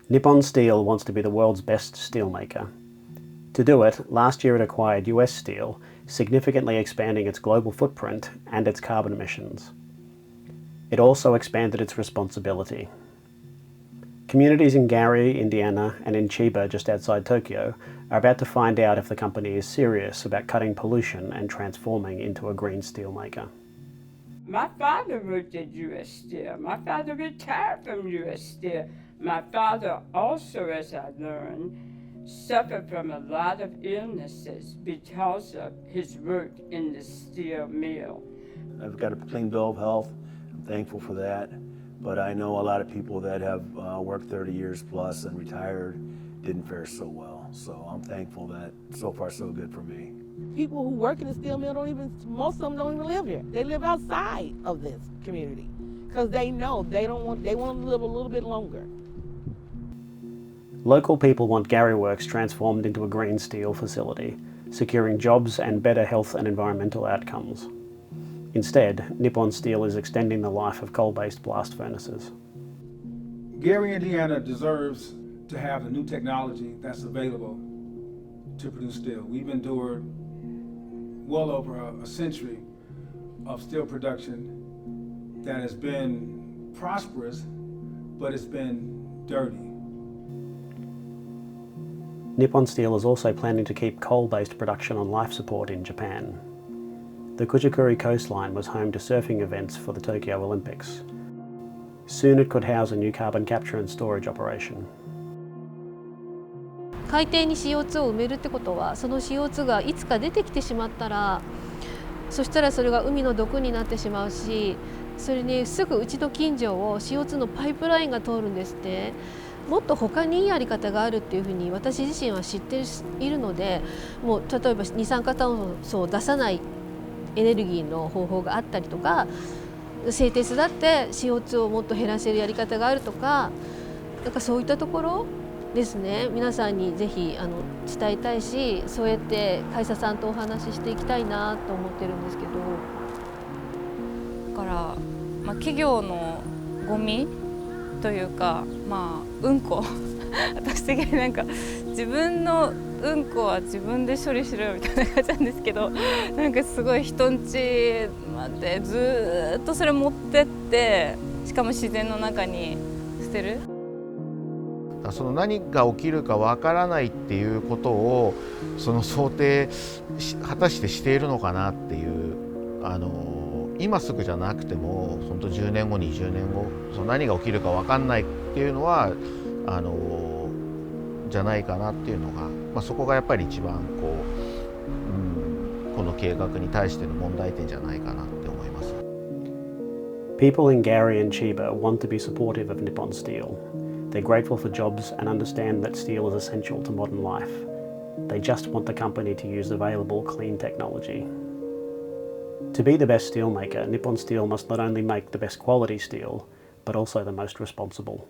Nippon Steel wants to be the world's best steelmaker. To do it, last year it acquired US Steel, significantly expanding its global footprint and its carbon emissions. It also expanded its responsibility. Communities in Gary, Indiana, and in Chiba, just outside Tokyo, are about to find out if the company is serious about cutting pollution and transforming into a green steelmaker. My father worked at US Steel. My father retired from US Steel. My father also, as I learned, suffered from a lot of illnesses because of his work in the steel mill. I've got a clean bill of health. I'm thankful for that. But I know a lot of people that have worked 30 years plus and retired didn't fare so well. So I'm thankful that so far so good for me. People who work in the steel mill most of them don't even live here. They live outside of this community because they know they want to live a little bit longer. Local people want Gary Works transformed into a green steel facility, securing jobs and better health and environmental outcomes. Instead, Nippon Steel is extending the life of coal-based blast furnaces. Gary, Indiana deserves to have the new technology that's available to produce steel. We've endured well over a century of steel production that has been prosperous, but it's been dirty. Nippon Steel is also planning to keep coal-based production on life support in Japan. The Kuchikuri coastline was home to surfing events for the Tokyo Olympics. Soon it could house a new carbon capture and storage operation. 海底に CO2 を埋めるってことは、その CO2 がいつか出てきてしまったら、そしたらそれが海の毒になってしまうし、それにすぐうちの近所を CO2 のパイプラインが通るんですって。もっと他にいいやり方があるっていうふうに私自身は知っているので、もう例えば二酸化炭素を出さないエネルギーの方法があったりとか、製鉄だって CO2 をもっと減らせるやり方があるとか、なんかそういったところですね、皆さんにぜひ伝えたいし、そうやって会社さんとお話ししていきたいなと思ってるんですけど。だから、企業のゴミというか、うんこ私的になんか自分のうんこは自分で処理しろよみたいな感じなんですけど、なんかすごい人んちまでずっとそれ持ってって、しかも自然の中に捨てる。その何が起きるかわからないっていうことをその想定果たしてしているのかなっていう、今すぐじゃなくても本当10年後20年後その何が起きるかわかんないっていうのはじゃないかなっていうのが、そこがやっぱり一番この計画に対しての問題点じゃないかなって思います。People in Gary and Chiba want to be supportive of Nippon Steel. They're grateful for jobs and understand that steel is essential to modern life. They just want the company to use available clean technology. To be the best steelmaker, Nippon Steel must not only make the best quality steel, but also the most responsible.